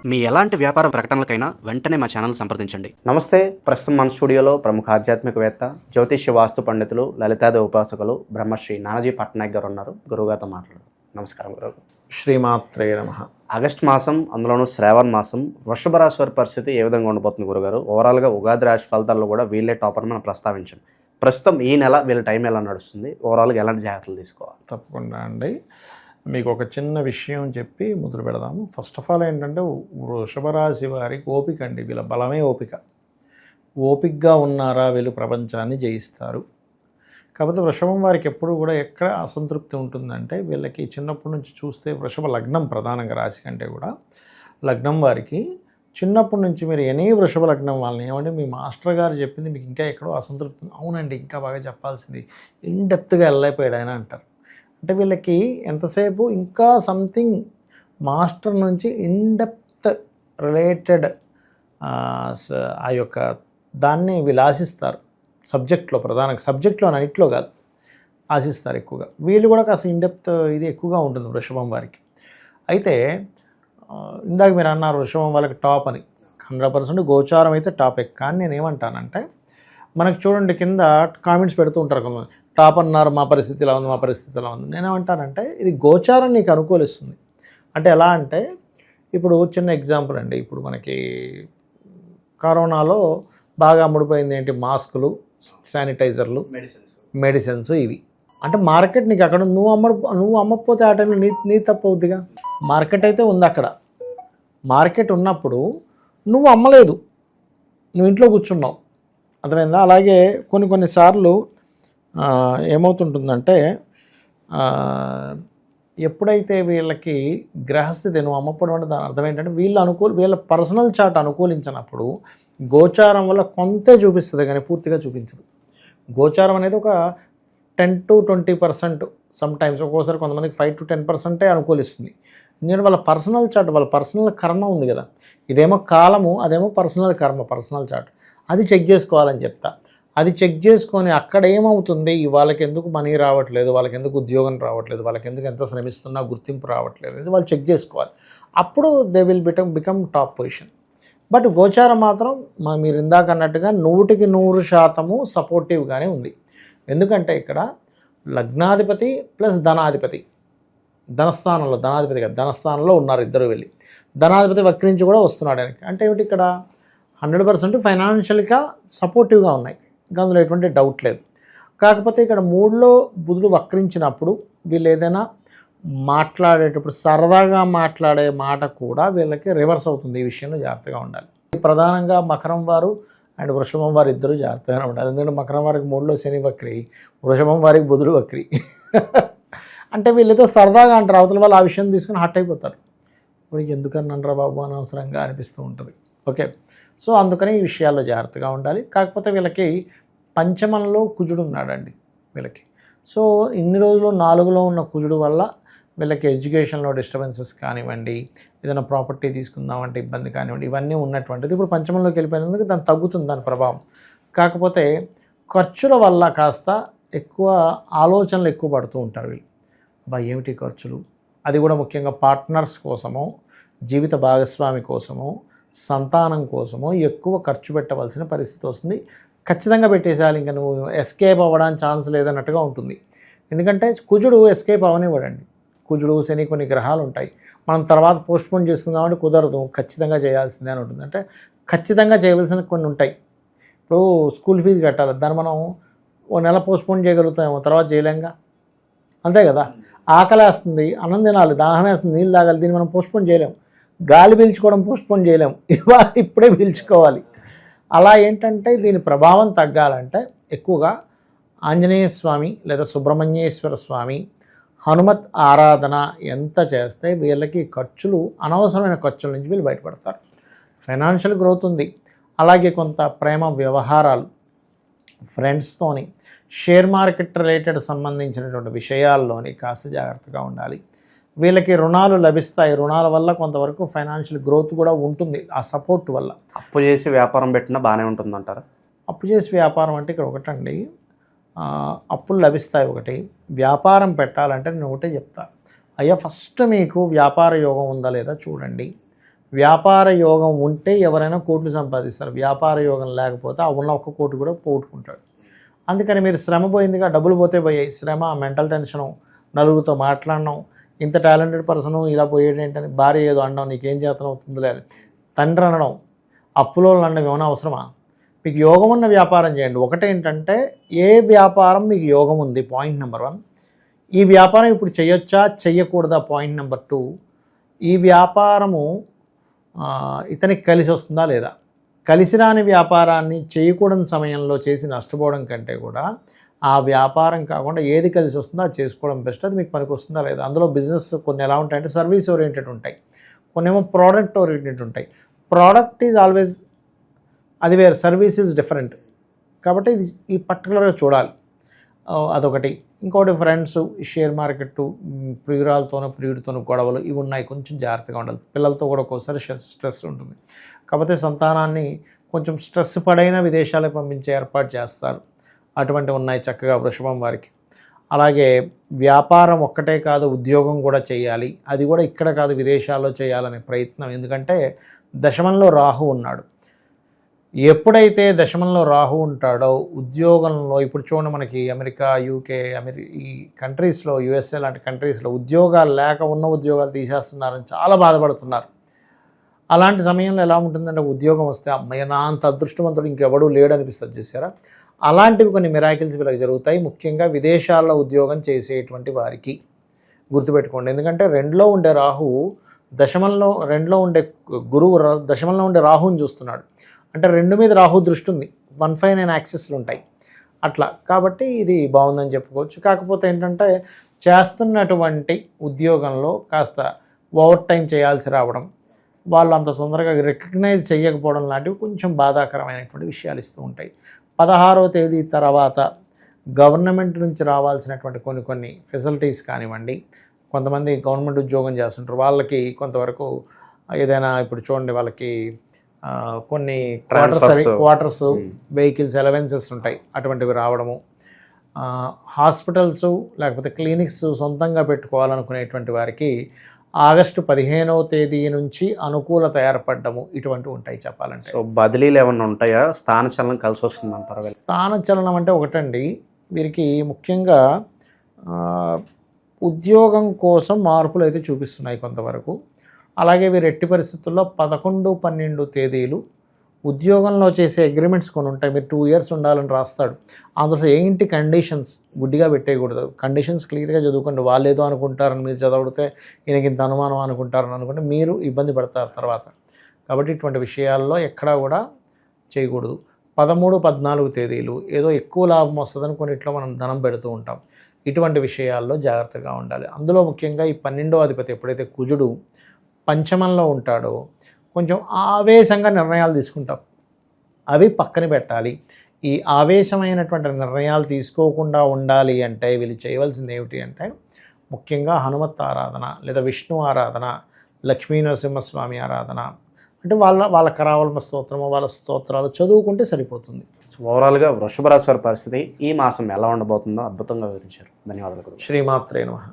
మీ ఎలాంటి వ్యాపార ప్రకటనలకైనా వెంటనే మా ఛానల్ సంప్రదించండి. నమస్తే. ప్రస్తుతం మన స్టూడియోలో ప్రముఖ ఆధ్యాత్మికవేత్త, జ్యోతిష్య వాస్తు పండితులు, లలితాదేవి ఉపాసకులు బ్రహ్మశ్రీ నానాజీ పట్నాయక్ గారు ఉన్నారు. గురువుగారితో మాట్లాడు. నమస్కారం గురువు. శ్రీమాత్రే నమః. ఆగస్టు మాసం, అందులోనూ శ్రావణ మాసం, వృషభ రాశి వారి పరిస్థితి ఏ విధంగా ఉండబోతుంది గురుగారు? ఓవరాల్గా ఉగాది రాశి ఫలితాల్లో కూడా వీళ్ళే టాపర్ మనం ప్రస్తావించాం. ప్రస్తుతం ఈ నెల వీళ్ళ టైం ఎలా నడుస్తుంది? ఓవరాల్గా ఎలాంటి జాగ్రత్తలు తీసుకోవాలి? తప్పకుండా అండి. మీకు ఒక చిన్న విషయం చెప్పి మొదలు పెడదాము. ఫస్ట్ ఆఫ్ ఆల్ ఏంటంటే, వృషభ రాశి వారికి ఓపిక అండి. వీళ్ళ బలమే ఓపిక. ఓపికగా ఉన్నారా వీళ్ళు ప్రపంచాన్ని జయిస్తారు. కాకపోతే వృషభం వారికి ఎప్పుడు కూడా ఎక్కడ అసంతృప్తి ఉంటుందంటే, వీళ్ళకి చిన్నప్పటి నుంచి చూస్తే వృషభ లగ్నం ప్రధానంగా రాశి కంటే కూడా లగ్నం వారికి చిన్నప్పటి నుంచి మీరు ఎనీ వృషభ లగ్నం వాళ్ళని ఏమంటే మీ మాస్టర్ గారు చెప్పింది మీకు ఇంకా ఎక్కడో అసంతృప్తి, అవునండి ఇంకా బాగా చెప్పాల్సింది, ఇన్డెప్త్గా వెళ్ళైపోయాడు ఆయన అంటారు. అంటే వీళ్ళకి ఎంతసేపు ఇంకా సంథింగ్ మాస్టర్ నుంచి ఇన్డెప్త్ రిలేటెడ్ ఆ యొక్క దాన్ని వీళ్ళు ఆశిస్తారు. సబ్జెక్ట్లో ప్రధానంగా సబ్జెక్ట్లో అన్నిట్లో కాదు, ఆశిస్తారు ఎక్కువగా. వీళ్ళు కూడా కాస్త ఇన్డెప్త్ ఇది ఎక్కువగా ఉంటుంది వృషభం వారికి. అయితే ఇందాక మీరు అన్నారు వృషభం వాళ్ళకి టాప్ అని. 100% గోచారం అయితే టాపే. కానీ నేను ఏమంటానంటే, మనకు చూడండి కింద కామెంట్స్ పెడుతూ ఉంటారు కొంతమంది, టాప్ అన్నారు, మా పరిస్థితి ఇలా ఉంది, మా పరిస్థితి ఇలా ఉంది. నేనేమంటానంటే, ఇది గోచారం నీకు అనుకూలిస్తుంది. అంటే ఎలా అంటే, ఇప్పుడు చిన్న ఎగ్జాంపుల్ అండి. ఇప్పుడు మనకి కరోనాలో బాగా అమ్ముడుపోయింది ఏంటి? మాస్కులు, శానిటైజర్లు, మెడిసిన్స్. ఇవి అంటే మార్కెట్ నీకు అక్కడ నువ్వు అమ్మకపోతే ఆ టైంలో నీ తప్పవుద్దిగా. మార్కెట్ అయితే ఉంది అక్కడ. మార్కెట్ ఉన్నప్పుడు నువ్వు అమ్మలేదు, నువ్వు ఇంట్లో కూర్చున్నావు, అర్థమైందా? అలాగే కొన్నిసార్లు ఏమవుతుంటుందంటే, ఎప్పుడైతే వీళ్ళకి గ్రహస్థితి నువ్వు అమ్మకపోవడం అంటే దాని అర్థం ఏంటంటే, వీళ్ళ పర్సనల్ చార్ట్ అనుకూలించినప్పుడు గోచారం వల్ల కొంతే చూపిస్తుంది కానీ పూర్తిగా చూపించదు. గోచారం అనేది ఒక 10 to 20%, సమ్ టైమ్స్ ఒక్కోసారి కొంతమందికి 5 to 10% అనుకూలిస్తుంది. ఎందుకంటే వాళ్ళ పర్సనల్ చార్ట్, వాళ్ళ పర్సనల్ కర్మ ఉంది కదా. ఇదేమో కాలము, అదేమో పర్సనల్ కర్మ, పర్సనల్ చార్ట్. అది చెక్ చేసుకోవాలని చెప్తా. అది చెక్ చేసుకొని అక్కడ ఏమవుతుంది, వాళ్ళకి ఎందుకు మనీ రావట్లేదు, వాళ్ళకి ఎందుకు ఉద్యోగం రావట్లేదు, వాళ్ళకి ఎందుకు ఎంత శ్రమిస్తున్నా గుర్తింపు రావట్లేదు, ఇది వాళ్ళు చెక్ చేసుకోవాలి. అప్పుడు they will become top position. But గోచారం మాత్రం మీరు ఇందాక అన్నట్టుగా 100% సపోర్టివ్గానే ఉంది. ఎందుకంటే ఇక్కడ లగ్నాధిపతి ప్లస్ ధనాధిపతి, ధనస్థానంలో ఉన్నారు ఇద్దరు వెళ్ళి. ధనాధిపతి వక్రించి కూడా వస్తున్నాడు ఆయనకి. అంటే ఏమిటి, ఇక్కడ 100% ఫైనాన్షియల్గా సపోర్టివ్గా ఉన్నాయి, ఇంకా అందులో ఎటువంటి డౌట్ లేదు. కాకపోతే ఇక్కడ 3లో బుధుడు వక్రించినప్పుడు వీళ్ళు ఏదైనా మాట్లాడేటప్పుడు సరదాగా మాట్లాడే మాట కూడా వీళ్ళకి రివర్స్ అవుతుంది. ఈ విషయంలో జాగ్రత్తగా ఉండాలి. ప్రధానంగా మకరం వారు అండ్ వృషభం వారు ఇద్దరు జాగ్రత్తగానే ఉండాలి. ఎందుకంటే మకరం వారికి 3లో శని వక్రి, వృషభం వారికి బుధుడు వక్రి. అంటే వీళ్ళతో సరదాగా అంటారు, అవతల వాళ్ళు ఆ విషయం తీసుకుని హట్ అయిపోతారు. వీడికి ఎందుకన్నారా బాబు అనవసరంగా అనిపిస్తూ ఉంటుంది. ఓకే, సో అందుకని ఈ విషయాల్లో జాగ్రత్తగా ఉండాలి. కాకపోతే వీళ్ళకి పంచమంలో కుజుడు ఉన్నాడండి వీళ్ళకి. సో ఇన్ని రోజులు 4లో ఉన్న కుజుడు వల్ల వీళ్ళకి ఎడ్యుకేషన్లో డిస్టర్బెన్సెస్ కానివ్వండి, ఏదైనా ప్రాపర్టీ తీసుకుందామంటే ఇబ్బంది కానివ్వండి, ఇవన్నీ ఉన్నటువంటిది. ఇప్పుడు పంచమంలోకి వెళ్ళిపోయినందుకు దాని తగ్గుతుంది దాని ప్రభావం. కాకపోతే ఖర్చుల వల్ల కాస్త ఎక్కువ ఆలోచనలు ఎక్కువ పడుతూ ఉంటారు వీళ్ళు. అబ్బా ఏమిటి ఖర్చులు, అది కూడా ముఖ్యంగా పార్ట్నర్స్ కోసమో, జీవిత భాగస్వామి కోసమో, సంతానం కోసమో ఎక్కువ ఖర్చు పెట్టవలసిన పరిస్థితి వస్తుంది. ఖచ్చితంగా పెట్టేసేయాలి, ఇంకా నువ్వు ఎస్కేప్ అవ్వడానికి ఛాన్స్ లేదన్నట్టుగా ఉంటుంది. ఎందుకంటే కుజుడు ఎస్కేప్ అవనివ్వడండి. కుజుడు, శని, కొన్ని గ్రహాలు ఉంటాయి. మనం తర్వాత పోస్ట్పోన్ చేసుకుందామంటే కుదరదు, ఖచ్చితంగా చేయాల్సిందే అని ఉంటుంది. అంటే ఖచ్చితంగా చేయవలసిన కొన్ని ఉంటాయి. ఇప్పుడు స్కూల్ ఫీజు కట్టాలి, దాన్ని మనం ఓ నెల పోస్ట్పోన్ చేయగలుగుతామేమో, తర్వాత చేయలేంగా, అంతే కదా. ఆకలి వేస్తుంది, అన్నం తినాలి, దాహం వేస్తుంది, నీళ్ళు తాగాలి, దీన్ని మనం పోస్ట్పోన్ చేయలేము. గాలి పీల్చుకోవడం పోస్ట్పోన్ చేయలేము, ఇప్పుడే పీల్చుకోవాలి. అలా ఏంటంటే దీని ప్రభావం తగ్గాలంటే ఎక్కువగా ఆంజనేయ స్వామి లేదా సుబ్రహ్మణ్యేశ్వర స్వామి, హనుమత్ ఆరాధన ఎంత చేస్తే వీళ్ళకి ఖర్చులు, అనవసరమైన ఖర్చుల నుంచి వీళ్ళు బయటపడతారు. ఫైనాన్షియల్ గ్రోత్ ఉంది. అలాగే కొంత ప్రేమ వ్యవహారాలు, ఫ్రెండ్స్తోని, షేర్ మార్కెట్ రిలేటెడ్ సంబంధించినటువంటి విషయాల్లోని కాస్త జాగ్రత్తగా ఉండాలి. వీళ్ళకి రుణాలు లభిస్తాయి. రుణాల వల్ల కొంతవరకు ఫైనాన్షియల్ గ్రోత్ కూడా ఉంటుంది ఆ సపోర్ట్ వల్ల. అప్పు చేసి వ్యాపారం పెట్టినా బాగానే ఉంటుందంటారా? అప్పు చేసి వ్యాపారం అంటే ఇక్కడ ఒకటండి, అప్పులు లభిస్తాయి. ఒకటి, వ్యాపారం పెట్టాలంటే నేను ఒకటే చెప్తా, అయ్యా ఫస్ట్ మీకు వ్యాపార యోగం ఉందా లేదా చూడండి. వ్యాపార యోగం ఉంటే ఎవరైనా కోట్లు సంపాదిస్తారు, వ్యాపార యోగం లేకపోతే ఆ ఉన్న ఒక్క కోటి కూడా పోగొట్టుకుంటాడు. అందుకని మీరు శ్రమ పోయిందిగా, డబ్బులు పోతే పోయాయి, శ్రమ, మెంటల్ టెన్షను, నలుగురితో మాట్లాడడం, ఇంత టాలెంటెడ్ పర్సను ఇలా పోయేది ఏంటని భార్య ఏదో అనడం, నీకేం చేతనం అవుతుందిలే అని తండ్రి అనడం, అప్పులో అనడం ఏమైనా అవసరమా? మీకు యోగం ఉన్న వ్యాపారం చేయండి. ఒకటేంటంటే ఏ వ్యాపారం మీకు యోగం ఉంది, పాయింట్ నెంబర్ 1. ఈ వ్యాపారం ఇప్పుడు చేయొచ్చా చేయకూడదా, పాయింట్ నెంబర్ 2. ఈ వ్యాపారము ఇతనికి కలిసి వస్తుందా లేదా. కలిసి రాని వ్యాపారాన్ని చేయకూడని సమయంలో చేసి నష్టపోవడం కంటే కూడా ఆ వ్యాపారం కాకుండా ఏది కలిసి వస్తుందో అది చేసుకోవడం బెస్ట్. అది మీకు పనికి వస్తుందా లేదా. అందులో బిజినెస్ కొన్ని ఎలా ఉంటాయంటే సర్వీస్ ఓరియంటెడ్ ఉంటాయి, కొన్ని ఏమో ప్రోడక్ట్ ఓరియంటెడ్ ఉంటాయి. ప్రోడక్ట్ ఈజ్ ఆల్వేస్ అది వేరు, సర్వీస్ ఈజ్ డిఫరెంట్. కాబట్టి ఇది ఈ పర్టికులర్గా చూడాలి, అదొకటి. ఇంకోటి ఫ్రెండ్స్, షేర్ మార్కెట్, ప్రియుడితోనూ గొడవలు ఇవి ఉన్నాయి, కొంచెం జాగ్రత్తగా ఉండాలి. పిల్లలతో కూడా ఒక్కోసారి స్ట్రెస్ ఉంటుంది. కాకపోతే సంతానాన్ని కొంచెం స్ట్రెస్ పడైన విదేశాలకు పంపించే ఏర్పాటు చేస్తారు, అటువంటివి ఉన్నాయి చక్కగా వృషభం వారికి. అలాగే వ్యాపారం ఒక్కటే కాదు, ఉద్యోగం కూడా చేయాలి. అది కూడా ఇక్కడ కాదు, విదేశాల్లో చేయాలనే ప్రయత్నం. ఎందుకంటే దశమంలో రాహు ఉన్నాడు. ఎప్పుడైతే దశమంలో రాహు ఉంటాడో ఉద్యోగంలో, ఇప్పుడు చూడండి మనకి అమెరికా, యూకే, ఈ కంట్రీస్లో, యుఎస్ఏ లాంటి కంట్రీస్లో ఉద్యోగాలు లేక ఉన్న ఉద్యోగాలు తీసేస్తున్నారని చాలా బాధపడుతున్నారు. అలాంటి సమయంలో ఎలా ఉంటుందంటే ఉద్యోగం వస్తే అమ్మయ్య నా అంత అదృష్టవంతుడు ఇంకెవడూ లేడనిపిస్తుంది, చూసారా. అలాంటివి కొన్ని మిరాకిల్స్ వీళ్ళకి జరుగుతాయి, ముఖ్యంగా విదేశాల్లో ఉద్యోగం చేసేటువంటి వారికి. గుర్తుపెట్టుకోండి, ఎందుకంటే రెండులో ఉండే రాహువు రెండులో ఉండే గురువు దశమంలో ఉండే రాహువుని చూస్తున్నాడు. అంటే 2 మీద రాహు దృష్టి ఉంది, 159 యాక్సెస్లు ఉంటాయి అట్లా. కాబట్టి ఇది బాగుందని చెప్పుకోవచ్చు. కాకపోతే ఏంటంటే చేస్తున్నటువంటి ఉద్యోగంలో కాస్త ఓవర్ టైం చేయాల్సి రావడం, వాళ్ళు అంత తొందరగా రికగ్నైజ్ చేయకపోవడం లాంటివి కొంచెం బాధాకరమైనటువంటి విషయాలు ఇస్తూ ఉంటాయి. 16వ తేదీ తర్వాత గవర్నమెంట్ నుంచి రావాల్సినటువంటి కొన్ని ఫెసిలిటీస్ కానివ్వండి, కొంతమంది గవర్నమెంట్ ఉద్యోగం చేస్తుంటారు, వాళ్ళకి కొంతవరకు ఏదైనా, ఇప్పుడు చూడండి వాళ్ళకి కొన్ని క్వార్టర్స్, వెహికల్స్ అలవెన్సెస్ ఉంటాయి, అటువంటివి రావడము. హాస్పిటల్స్ లేకపోతే క్లినిక్స్ సొంతంగా పెట్టుకోవాలనుకునేటువంటి వారికి ఆగస్టు 15వ తేదీ నుంచి అనుకూలత ఏర్పడము, ఇటువంటివి ఉంటాయి చెప్పాలంటే. సో బదిలీలు ఏమన్నా ఉంటాయా, స్థానచలనం కలిసి వస్తుంది అంటారు? స్థానచలనం అంటే ఒకటండి, వీరికి ముఖ్యంగా ఉద్యోగం కోసం మార్పులు అయితే చూపిస్తున్నాయి కొంతవరకు. అలాగే వీరు ఎట్టి పరిస్థితుల్లో 11, 12 తేదీలు ఉద్యోగంలో చేసే అగ్రిమెంట్స్ కొన్ని ఉంటాయి. మీరు 2 years ఉండాలని రాస్తాడు, అందులో ఏంటి కండిషన్స్ గుడ్డిగా పెట్టేయకూడదు. కండిషన్స్ క్లియర్గా చదువుకోండి. వాళ్ళు ఏదో అనుకుంటారని మీరు చదివితే ఈయనకి ఇంత అనుమానం అనుకుంటారని అనుకుంటే మీరు ఇబ్బంది పడతారు తర్వాత. కాబట్టి ఇటువంటి విషయాల్లో ఎక్కడా కూడా చేయకూడదు. 13, 14 తేదీలు ఏదో ఎక్కువ లాభం వస్తుందని కొన్నిట్లో మనం ధనం పెడుతూ ఉంటాం. ఇటువంటి విషయాల్లో జాగ్రత్తగా ఉండాలి. అందులో ముఖ్యంగా ఈ 12వ అధిపతి ఎప్పుడైతే కుజుడు పంచమంలో ఉంటాడో కొంచెం ఆవేశంగా నిర్ణయాలు తీసుకుంటాం, అవి పక్కన పెట్టాలి. ఈ ఆవేశమైనటువంటి నిర్ణయాలు తీసుకోకుండా ఉండాలి అంటే వీళ్ళు చేయవలసింది ఏమిటి అంటే ముఖ్యంగా హనుమత్ ఆరాధన, లేదా విష్ణు ఆరాధన, లక్ష్మీ నరసింహస్వామి ఆరాధన, అంటే వాళ్ళ కరావళమ స్తోత్రము, వాళ్ళ స్తోత్రాలు చదువుకుంటే సరిపోతుంది. ఓవరాల్గా వృషభ రాశి వారి పరిస్థితి ఈ మాసం ఎలా ఉండబోతుందో అద్భుతంగా వివరించారు. ధన్యవాదాలు. శ్రీమాత్రే నమః.